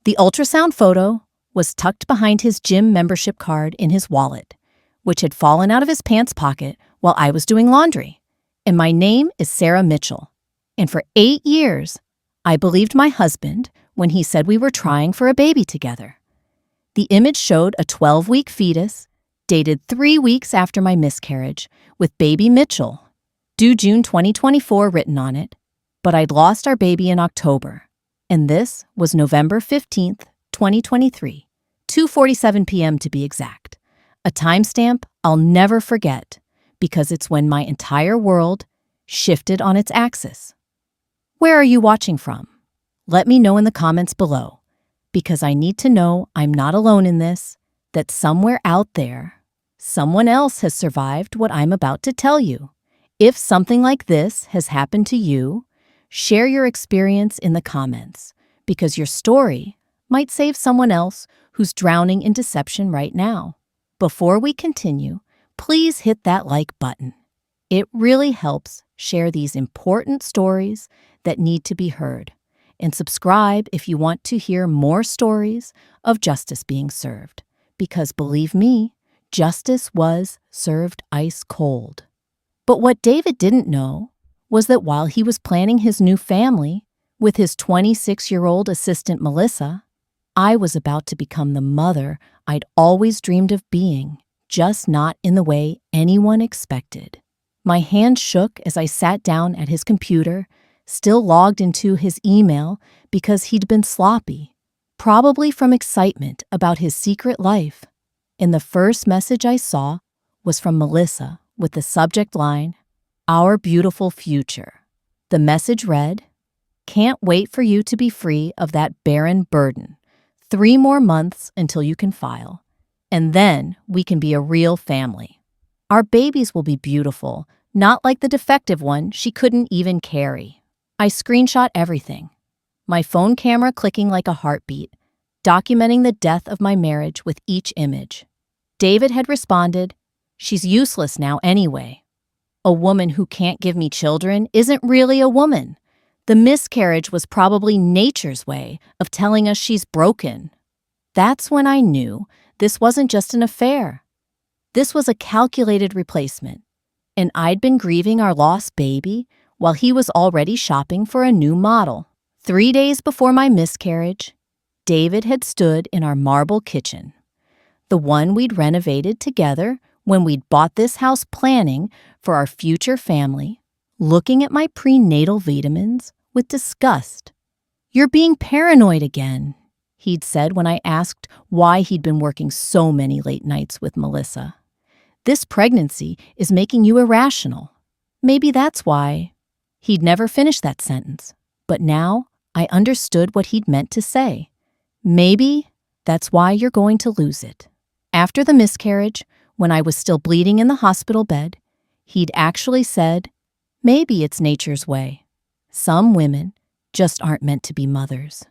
The ultrasound photo was tucked behind his gym membership card in his wallet, which had fallen out of his pants pocket while I was doing laundry. And my name is Sarah Mitchell. And for 8 years, I believed my husband when he said we were trying for a baby together. The image showed a 12-week fetus, dated 3 weeks after my miscarriage, with baby Mitchell, due June 2024 written on it, but I'd lost our baby in October, and this was November 15th, 2023, 2:47 p.m. to be exact, a timestamp I'll never forget because it's when my entire world shifted on its axis. Where are you watching from? Let me know in the comments below, because I need to know I'm not alone in this, that somewhere out there, someone else has survived what I'm about to tell you. If something like this has happened to you, share your experience in the comments, because your story might save someone else who's drowning in deception right now. Before we continue, please hit that like button. It really helps share these important stories that need to be heard. And subscribe if you want to hear more stories of justice being served. Because believe me, justice was served ice cold. But what David didn't know was that while he was planning his new family with his 26-year-old assistant Melissa, I was about to become the mother I'd always dreamed of being, just not in the way anyone expected. My hand shook as I sat down at his computer, still logged into his email because he'd been sloppy, probably from excitement about his secret life. And the first message I saw was from Melissa with the subject line, "Our beautiful future." The message read, "Can't wait for you to be free of that barren burden. 3 more months until you can file. And then we can be a real family. Our babies will be beautiful, not like the defective one she couldn't even carry." I screenshot everything, my phone camera clicking like a heartbeat, documenting the death of my marriage with each image. David had responded, "She's useless now anyway. A woman who can't give me children isn't really a woman. The miscarriage was probably nature's way of telling us she's broken." That's when I knew this wasn't just an affair. This was a calculated replacement, and I'd been grieving our lost baby while he was already shopping for a new model. 3 days before my miscarriage, David had stood in our marble kitchen, the one we'd renovated together when we'd bought this house planning for our future family, looking at my prenatal vitamins with disgust. "You're being paranoid again," he'd said when I asked why he'd been working so many late nights with Melissa. "This pregnancy is making you irrational. Maybe that's why." He'd never finished that sentence, but now I understood what he'd meant to say. "Maybe that's why you're going to lose it." After the miscarriage, when I was still bleeding in the hospital bed, he'd actually said, "Maybe it's nature's way. Some women just aren't meant to be mothers."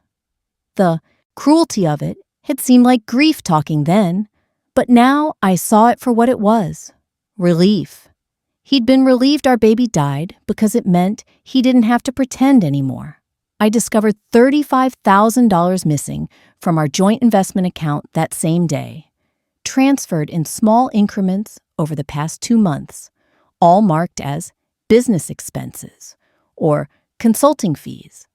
The cruelty of it had seemed like grief talking then, but now I saw it for what it was, relief. He'd been relieved our baby died because it meant he didn't have to pretend anymore. I discovered $35,000 missing from our joint investment account that same day, transferred in small increments over the past 2 months, all marked as business expenses or consulting fees.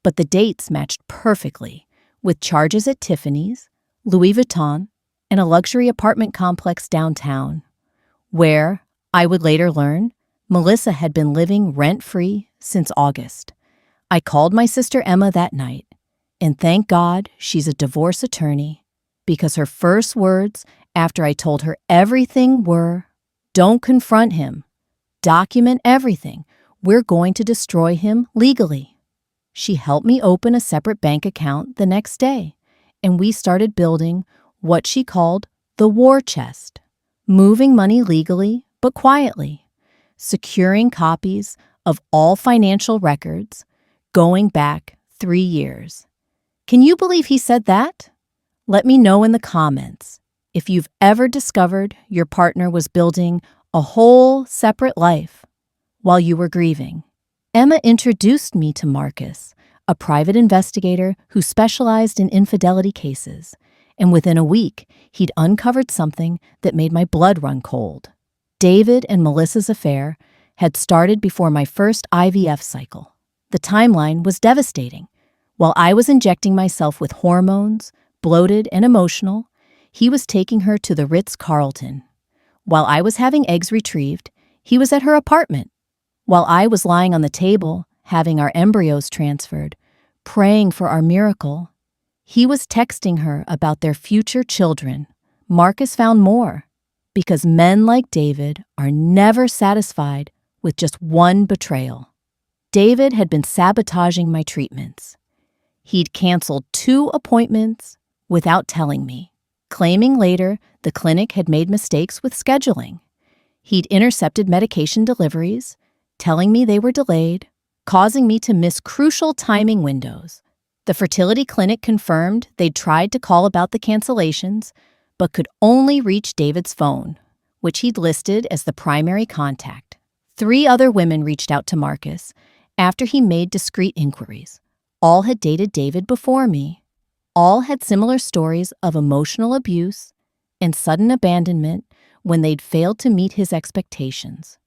But the dates matched perfectly with charges at Tiffany's, Louis Vuitton, and a luxury apartment complex downtown, where, I would later learn, Melissa had been living rent-free since August. I called my sister Emma that night, and thank God she's a divorce attorney, because her first words after I told her everything were, "Don't confront him. Document everything. We're going to destroy him legally." She helped me open a separate bank account the next day, and we started building what she called the war chest, moving money legally but quietly, securing copies of all financial records going back 3 years. Can you believe he said that? Let me know in the comments if you've ever discovered your partner was building a whole separate life while you were grieving. Emma introduced me to Marcus, a private investigator who specialized in infidelity cases, and within a week, he'd uncovered something that made my blood run cold. David and Melissa's affair had started before my first IVF cycle. The timeline was devastating. While I was injecting myself with hormones, bloated and emotional, he was taking her to the Ritz-Carlton. While I was having eggs retrieved, he was at her apartment. While I was lying on the table, having our embryos transferred, praying for our miracle, he was texting her about their future children. Marcus found more, because men like David are never satisfied with just one betrayal. David had been sabotaging my treatments. He'd canceled 2 appointments without telling me, claiming later the clinic had made mistakes with scheduling. He'd intercepted medication deliveries, telling me they were delayed, causing me to miss crucial timing windows. The fertility clinic confirmed they'd tried to call about the cancellations, but could only reach David's phone, which he'd listed as the primary contact. 3 other women reached out to Marcus after he made discreet inquiries. All had dated David before me. All had similar stories of emotional abuse and sudden abandonment when they'd failed to meet his expectations.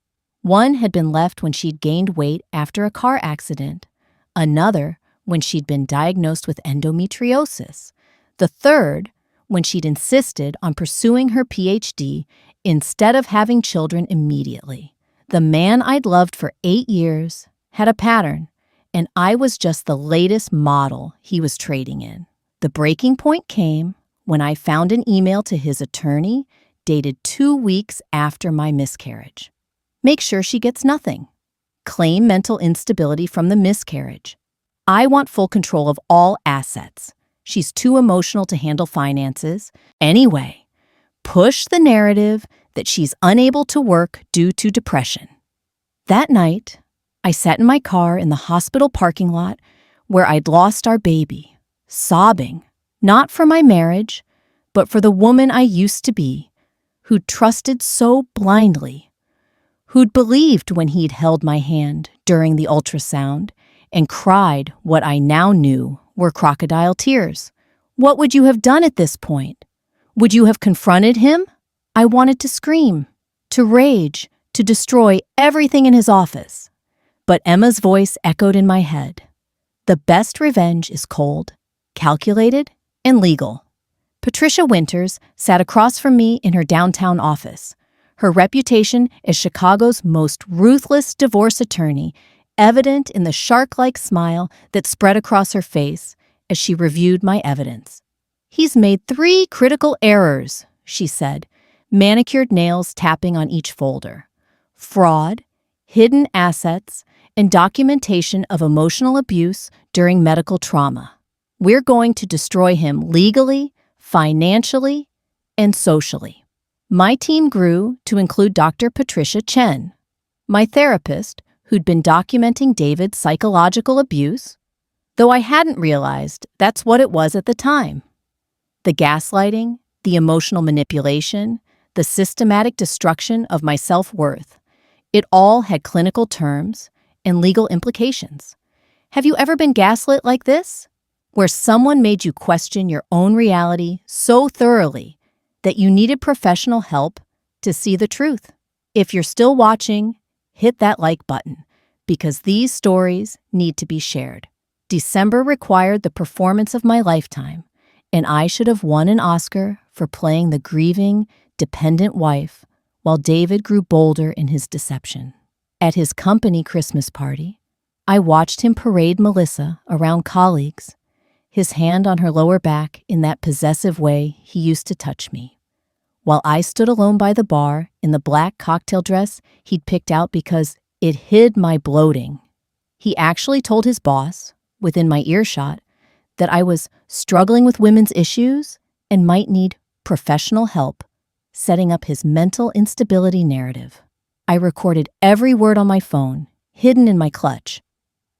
One had been left when she'd gained weight after a car accident. Another when she'd been diagnosed with endometriosis. The third when she'd insisted on pursuing her PhD instead of having children immediately. The man I'd loved for 8 years had a pattern, and I was just the latest model he was trading in. The breaking point came when I found an email to his attorney dated 2 weeks after my miscarriage. Make sure she gets nothing. Claim mental instability from the miscarriage. I want full control of all assets. She's too emotional to handle finances. Anyway, push the narrative that she's unable to work due to depression. That night, I sat in my car in the hospital parking lot where I'd lost our baby, sobbing, not for my marriage, but for the woman I used to be, who'd trusted so blindly, who'd believed when he'd held my hand during the ultrasound and cried what I now knew were crocodile tears. What would you have done at this point? Would you have confronted him? I wanted to scream, to rage, to destroy everything in his office. But Emma's voice echoed in my head. The best revenge is cold, calculated, and legal. Patricia Winters sat across from me in her downtown office, her reputation as Chicago's most ruthless divorce attorney evident in the shark-like smile that spread across her face as she reviewed my evidence. He's made 3 critical errors, she said, manicured nails tapping on each folder. Fraud, hidden assets, and documentation of emotional abuse during medical trauma. We're going to destroy him legally, financially, and socially. My team grew to include Dr. Patricia Chen, my therapist who'd been documenting David's psychological abuse, though I hadn't realized that's what it was at the time. The gaslighting, the emotional manipulation, the systematic destruction of my self-worth, it all had clinical terms and legal implications. Have you ever been gaslit like this? Where someone made you question your own reality so thoroughly that you needed professional help to see the truth? If you're still watching, hit that like button, because these stories need to be shared. December required the performance of my lifetime, and I should have won an Oscar for playing the grieving, dependent wife while David grew bolder in his deception. At his company Christmas party, I watched him parade Melissa around colleagues, his hand on her lower back in that possessive way he used to touch me, while I stood alone by the bar in the black cocktail dress he'd picked out because it hid my bloating. He actually told his boss, within my earshot, that I was struggling with women's issues and might need professional help setting up his mental instability narrative. I recorded every word on my phone, hidden in my clutch,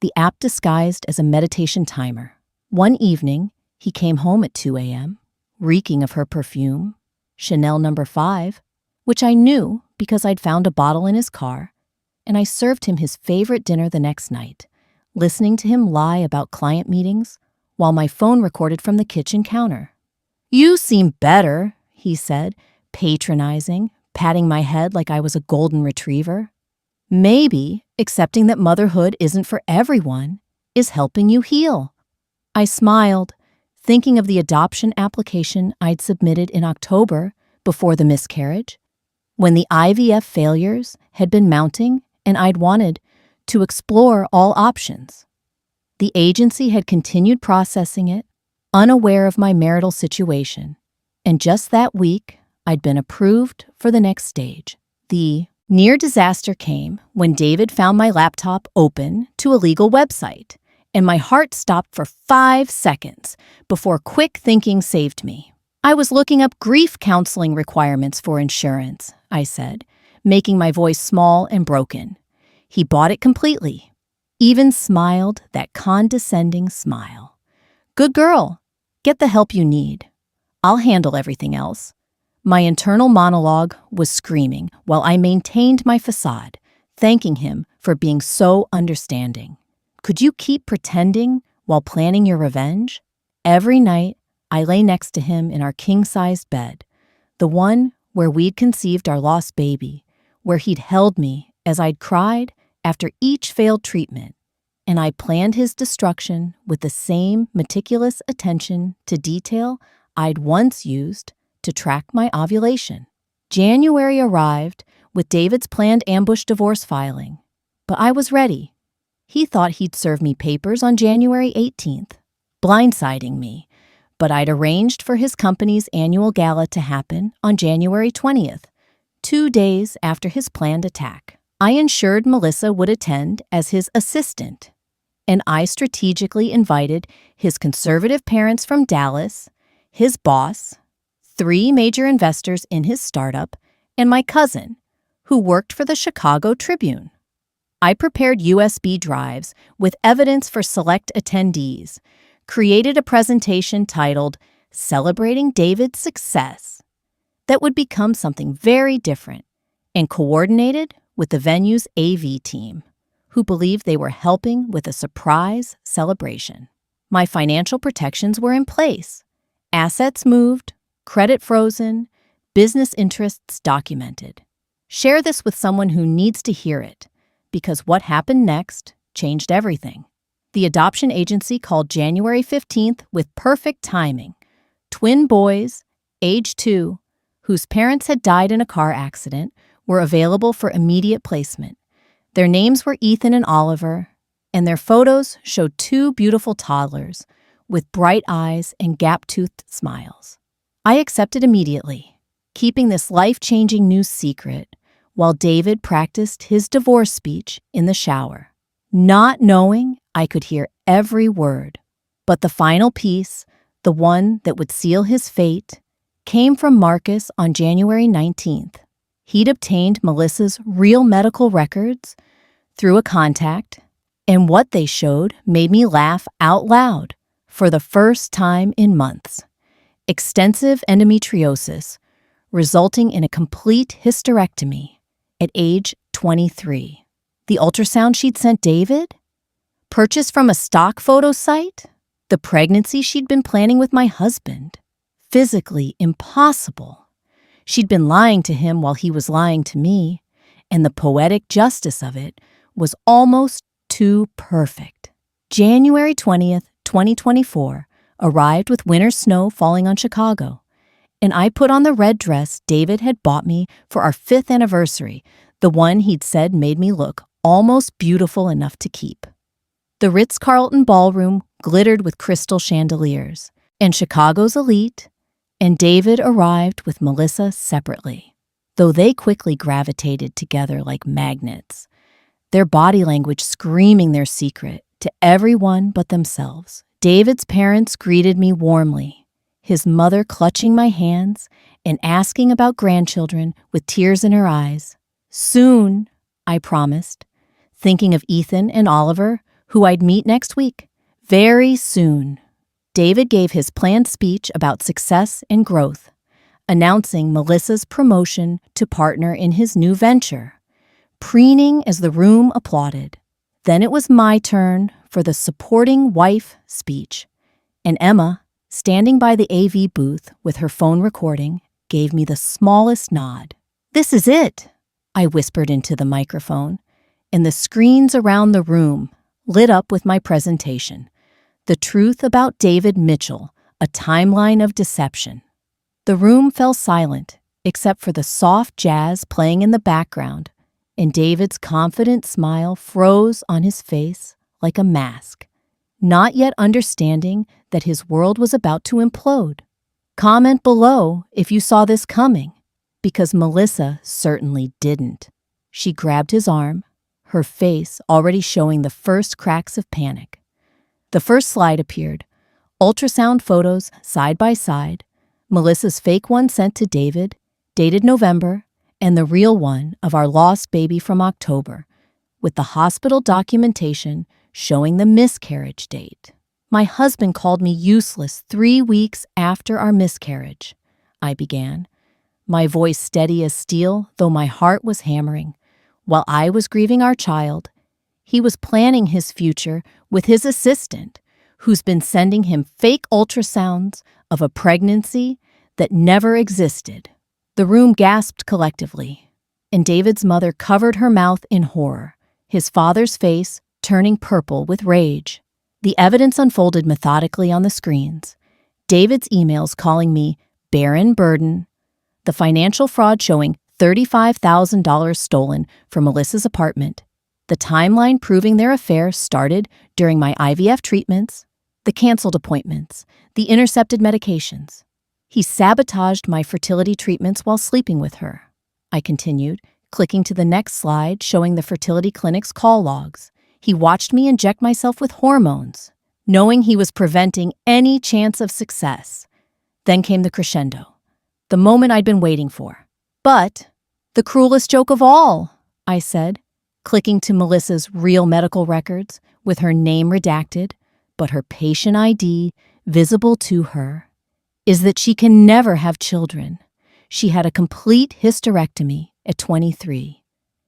the app disguised as a meditation timer. One evening, he came home at 2 a.m., reeking of her perfume, Chanel No. 5, which I knew because I'd found a bottle in his car, and I served him his favorite dinner the next night, listening to him lie about client meetings while my phone recorded from the kitchen counter. "You seem better," he said, patronizing, patting my head like I was a golden retriever. "Maybe accepting that motherhood isn't for everyone is helping you heal." I smiled, thinking of the adoption application I'd submitted in October before the miscarriage, when the IVF failures had been mounting and I'd wanted to explore all options. The agency had continued processing it, unaware of my marital situation, and just that week, I'd been approved for the next stage. The near disaster came when David found my laptop open to a legal website, and my heart stopped for 5 seconds before quick thinking saved me. "I was looking up grief counseling requirements for insurance," I said, making my voice small and broken. He bought it completely, even smiled that condescending smile. "Good girl. Get the help you need. I'll handle everything else." My internal monologue was screaming while I maintained my facade, thanking him for being so understanding. Could you keep pretending while planning your revenge? Every night, I lay next to him in our king-sized bed, the one where we'd conceived our lost baby, where he'd held me as I'd cried after each failed treatment, and I planned his destruction with the same meticulous attention to detail I'd once used to track my ovulation. January arrived with David's planned ambush divorce filing, but I was ready. He thought he'd serve me papers on January 18th, blindsiding me, but I'd arranged for his company's annual gala to happen on January 20th, 2 days after his planned attack. I ensured Melissa would attend as his assistant, and I strategically invited his conservative parents from Dallas, his boss, 3 major investors in his startup, and my cousin, who worked for the Chicago Tribune. I prepared USB drives with evidence for select attendees, created a presentation titled "Celebrating David's Success" that would become something very different, and coordinated with the venue's AV team, who believed they were helping with a surprise celebration. My financial protections were in place. Assets moved, credit frozen, business interests documented. Share this with someone who needs to hear it, because what happened next changed everything. The adoption agency called January 15th with perfect timing. Twin boys, age 2, whose parents had died in a car accident, were available for immediate placement. Their names were Ethan and Oliver, and their photos showed 2 beautiful toddlers with bright eyes and gap-toothed smiles. I accepted immediately, keeping this life-changing news secret while David practiced his divorce speech in the shower, not knowing I could hear every word. But the final piece, the one that would seal his fate, came from Marcus on January 19th. He'd obtained Melissa's real medical records through a contact, and what they showed made me laugh out loud for the first time in months. Extensive endometriosis, resulting in a complete hysterectomy at age 23. The ultrasound she'd sent David? Purchased from a stock photo site? The pregnancy she'd been planning with my husband? Physically impossible. She'd been lying to him while he was lying to me, and the poetic justice of it was almost too perfect. January 20th, 2024 arrived with winter snow falling on Chicago, and I put on the red dress David had bought me for our 5th anniversary, the one he'd said made me look almost beautiful enough to keep. The Ritz-Carlton ballroom glittered with crystal chandeliers, and Chicago's elite and David arrived with Melissa separately, though they quickly gravitated together like magnets, their body language screaming their secret to everyone but themselves. David's parents greeted me warmly, his mother clutching my hands and asking about grandchildren with tears in her eyes. "Soon," I promised, thinking of Ethan and Oliver, who I'd meet next week. "Very soon." David gave his planned speech about success and growth, announcing Melissa's promotion to partner in his new venture, preening as the room applauded. Then it was my turn for the supporting wife speech, and Emma, standing by the AV booth with her phone recording, gave me the smallest nod. "This is it," I whispered into the microphone, and the screens around the room lit up with my presentation. The truth about David Mitchell, a timeline of deception. The room fell silent, except for the soft jazz playing in the background, and David's confident smile froze on his face like a mask, not yet understanding that his world was about to implode. Comment below if you saw this coming, because Melissa certainly didn't. She grabbed his arm, her face already showing the first cracks of panic. The first slide appeared, ultrasound photos side by side, Melissa's fake one sent to David, dated November, and the real one of our lost baby from October, with the hospital documentation showing the miscarriage date. "My husband called me useless 3 weeks after our miscarriage," I began, my voice steady as steel, though my heart was hammering. While I was grieving our child, he was planning his future with his assistant, who's been sending him fake ultrasounds of a pregnancy that never existed. The room gasped collectively, and David's mother covered her mouth in horror, his father's face turning purple with rage. The evidence unfolded methodically on the screens. David's emails calling me barren burden, the financial fraud showing $35,000 stolen from Melissa's apartment, the timeline proving their affair started during my IVF treatments, the canceled appointments, the intercepted medications. He sabotaged my fertility treatments while sleeping with her. I continued, clicking to the next slide showing the fertility clinic's call logs. He watched me inject myself with hormones, knowing he was preventing any chance of success. Then came the crescendo, the moment I'd been waiting for. "But the cruelest joke of all," I said, clicking to Melissa's real medical records with her name redacted, but her patient ID visible to her, "is that she can never have children. She had a complete hysterectomy at 23.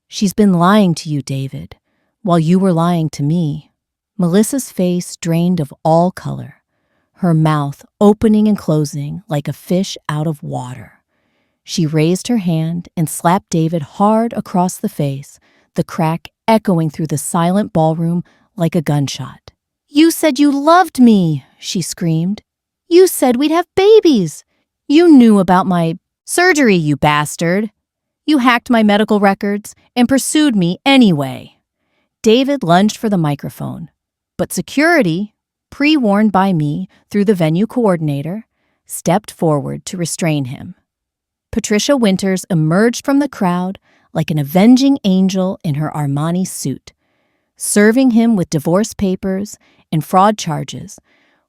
She's been lying to you, David, while you were lying to me." Melissa's face drained of all color, her mouth opening and closing like a fish out of water. She raised her hand and slapped David hard across the face, the crack echoing through the silent ballroom like a gunshot. "You said you loved me," she screamed. "You said we'd have babies. You knew about my surgery, you bastard. You hacked my medical records and pursued me anyway." David lunged for the microphone, but security, pre-warned by me through the venue coordinator, stepped forward to restrain him. Patricia Winters emerged from the crowd like an avenging angel in her Armani suit, serving him with divorce papers and fraud charges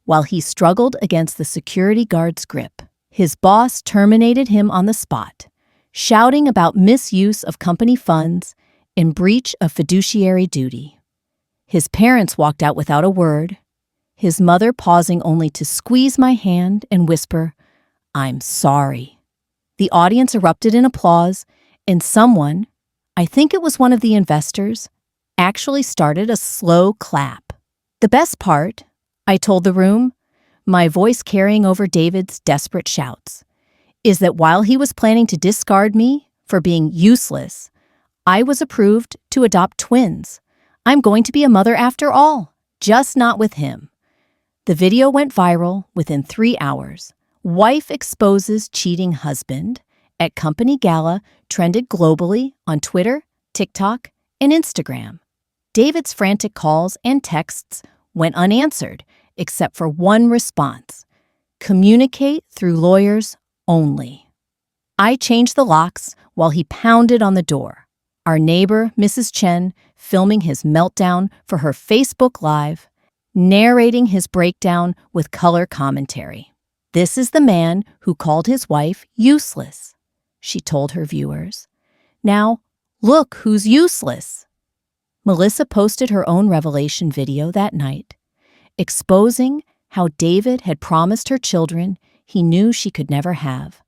while he struggled against the security guard's grip. His boss terminated him on the spot, shouting about misuse of company funds and breach of fiduciary duty. His parents walked out without a word, his mother pausing only to squeeze my hand and whisper, "I'm sorry." The audience erupted in applause, and someone, I think it was one of the investors, actually started a slow clap. The best part, I told the room, my voice carrying over David's desperate shouts, is that while he was planning to discard me for being useless, I was approved to adopt twins. I'm going to be a mother after all, just not with him. The video went viral within 3 hours. Wife exposes cheating husband at company gala trended globally on Twitter, TikTok, and Instagram. David's frantic calls and texts went unanswered, except for one response: communicate through lawyers only. I changed the locks while he pounded on the door. Our neighbor, Mrs. Chen, filming his meltdown for her Facebook Live, narrating his breakdown with color commentary. "This is the man who called his wife useless," she told her viewers. "Now, look who's useless." Melissa posted her own revelation video that night, exposing how David had promised her children he knew she could never have,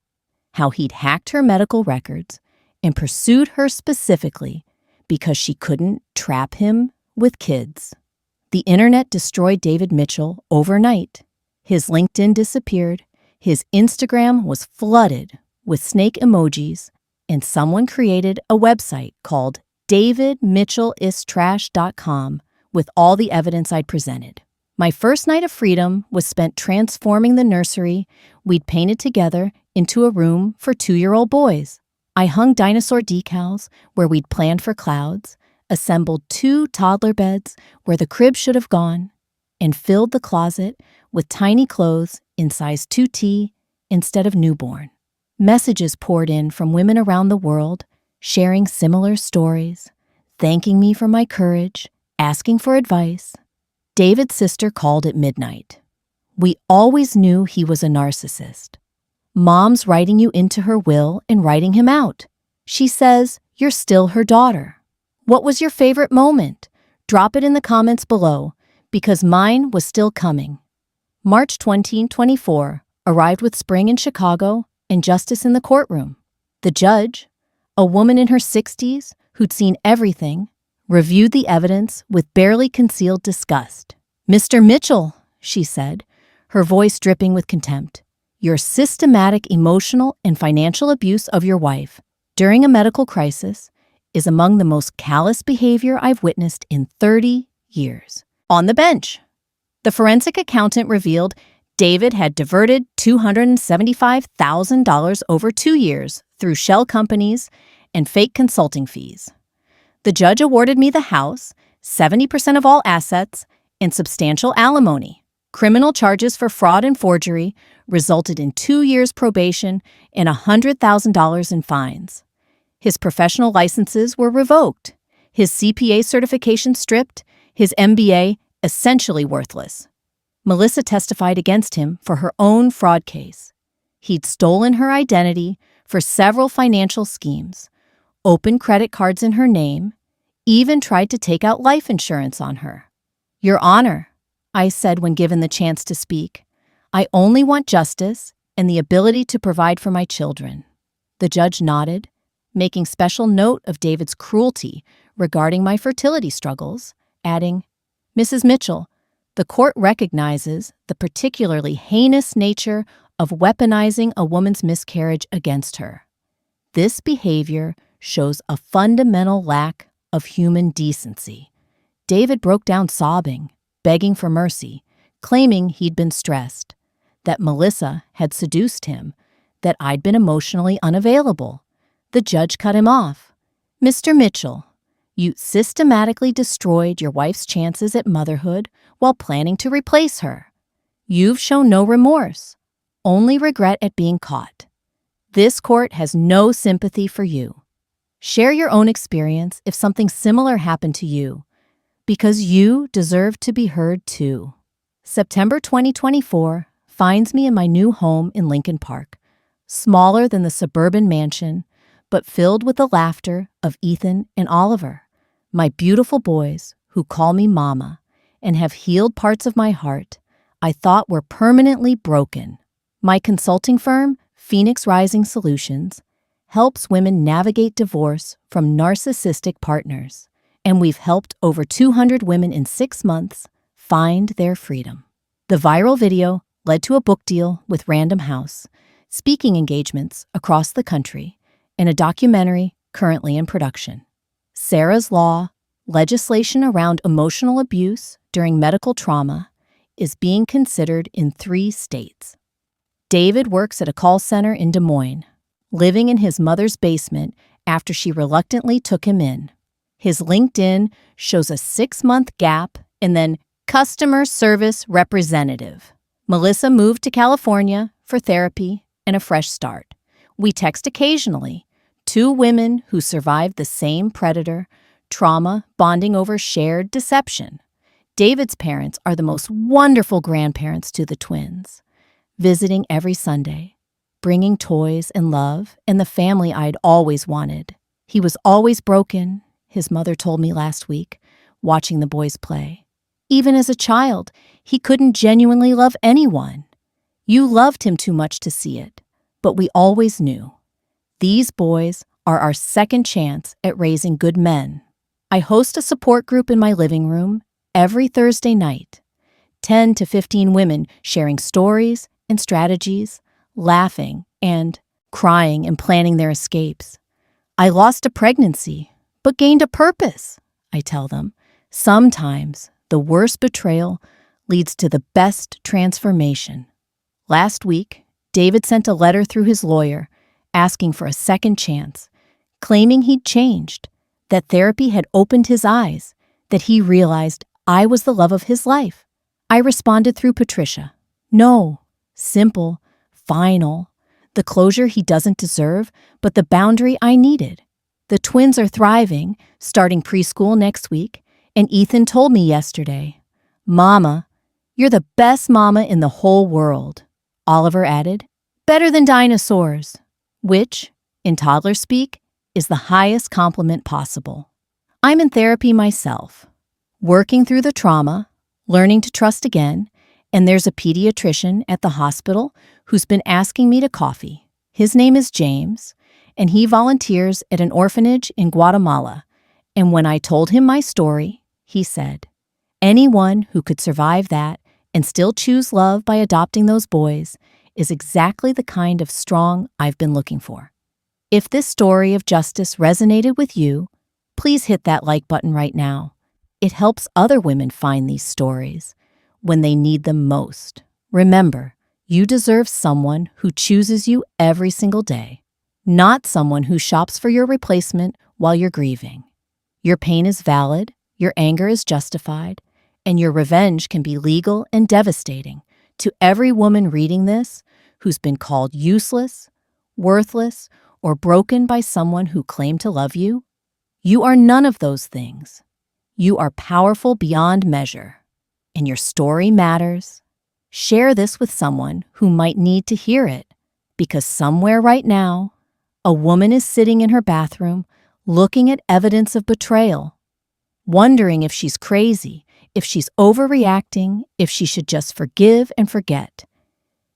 how he'd hacked her medical records and pursued her specifically because she couldn't trap him with kids. The internet destroyed David Mitchell overnight. His LinkedIn disappeared, his Instagram was flooded with snake emojis, and someone created a website called davidmitchellistrash.com with all the evidence I'd presented. My first night of freedom was spent transforming the nursery we'd painted together into a room for 2-year-old boys. I hung dinosaur decals where we'd planned for clouds, assembled 2 toddler beds where the crib should have gone, and filled the closet with tiny clothes in size 2T instead of newborn. Messages poured in from women around the world, sharing similar stories, thanking me for my courage, asking for advice. David's sister called at midnight. We always knew he was a narcissist. Mom's writing you into her will and writing him out. She says you're still her daughter. What was your favorite moment? Drop it in the comments below, because mine was still coming. March 2024 arrived with spring in Chicago and justice in the courtroom. The judge, a woman in her 60s who'd seen everything, reviewed the evidence with barely concealed disgust. "Mr. Mitchell," she said, her voice dripping with contempt, "your systematic emotional and financial abuse of your wife during a medical crisis is among the most callous behavior I've witnessed in 30 years. On the bench, the forensic accountant revealed David had diverted $275,000 over 2 years through shell companies and fake consulting fees. The judge awarded me the house, 70% of all assets, and substantial alimony. Criminal charges for fraud and forgery resulted in 2 years probation and $100,000 in fines. His professional licenses were revoked, his CPA certification stripped, his MBA essentially worthless. Melissa testified against him for her own fraud case. He'd stolen her identity for several financial schemes, opened credit cards in her name, even tried to take out life insurance on her. "Your Honor," I said when given the chance to speak, "I only want justice and the ability to provide for my children." The judge nodded, making special note of David's cruelty regarding my fertility struggles, adding, "Mrs. Mitchell, the court recognizes the particularly heinous nature of weaponizing a woman's miscarriage against her. This behavior shows a fundamental lack of human decency." David broke down sobbing, begging for mercy, claiming he'd been stressed, that Melissa had seduced him, that I'd been emotionally unavailable. The judge cut him off. "Mr. Mitchell, you systematically destroyed your wife's chances at motherhood while planning to replace her. You've shown no remorse, only regret at being caught. This court has no sympathy for you. Share your own experience if something similar happened to you, because you deserve to be heard too." September 2024 finds me in my new home in Lincoln Park, smaller than the suburban mansion, but filled with the laughter of Ethan and Oliver, my beautiful boys who call me Mama and have healed parts of my heart I thought were permanently broken. My consulting firm, Phoenix Rising Solutions, helps women navigate divorce from narcissistic partners, and we've helped over 200 women in 6 months find their freedom. The viral video led to a book deal with Random House, speaking engagements across the country, and a documentary currently in production. Sarah's Law, legislation around emotional abuse during medical trauma, is being considered in 3 states. David works at a call center in Des Moines, living in his mother's basement after she reluctantly took him in. His LinkedIn shows a 6-month gap and then customer service representative. Melissa moved to California for therapy and a fresh start. We text occasionally, 2 women who survived the same predator, trauma, bonding over shared deception. David's parents are the most wonderful grandparents to the twins, visiting every Sunday, bringing toys and love and the family I'd always wanted. He was always broken, his mother told me last week, watching the boys play. Even as a child, he couldn't genuinely love anyone. You loved him too much to see it, but we always knew. These boys are our second chance at raising good men. I host a support group in my living room every Thursday night. 10 to 15 women sharing stories and strategies, laughing and crying and planning their escapes. I lost a pregnancy, but gained a purpose, I tell them. Sometimes the worst betrayal leads to the best transformation. Last week, David sent a letter through his lawyer asking for a second chance, claiming he'd changed, that therapy had opened his eyes, that he realized I was the love of his life. I responded through Patricia. No, simple, final, the closure he doesn't deserve, but the boundary I needed. The twins are thriving, starting preschool next week, and Ethan told me yesterday, "Mama, you're the best mama in the whole world." Oliver added, "Better than dinosaurs," which, in toddler speak, is the highest compliment possible. I'm in therapy myself, working through the trauma, learning to trust again, and there's a pediatrician at the hospital who's been asking me to coffee. His name is James, and he volunteers at an orphanage in Guatemala. And when I told him my story, he said, anyone who could survive that and still choose love by adopting those boys is exactly the kind of strong I've been looking for. If this story of justice resonated with you, please hit that like button right now. It helps other women find these stories when they need them most. Remember, you deserve someone who chooses you every single day, not someone who shops for your replacement while you're grieving. Your pain is valid, your anger is justified, and your revenge can be legal and devastating to every woman reading this who's been called useless, worthless, or broken by someone who claimed to love you. You are none of those things. You are powerful beyond measure, and your story matters. Share this with someone who might need to hear it, because somewhere right now, a woman is sitting in her bathroom looking at evidence of betrayal, wondering if she's crazy, if she's overreacting, if she should just forgive and forget.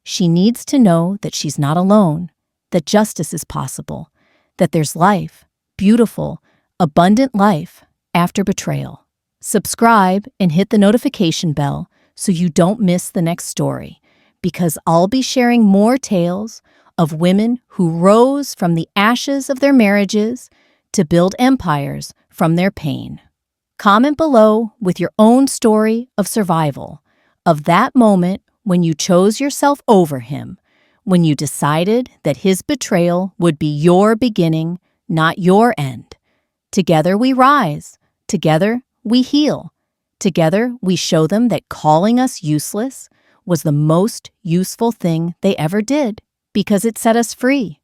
She needs to know that she's not alone, that justice is possible, that there's life, beautiful, abundant life after betrayal. Subscribe and hit the notification bell so you don't miss the next story, because I'll be sharing more tales of women who rose from the ashes of their marriages to build empires from their pain. Comment below with your own story of survival, of that moment when you chose yourself over him, when you decided that his betrayal would be your beginning, not your end. Together we rise. Together we heal. Together we show them that calling us useless was the most useful thing they ever did, because it set us free.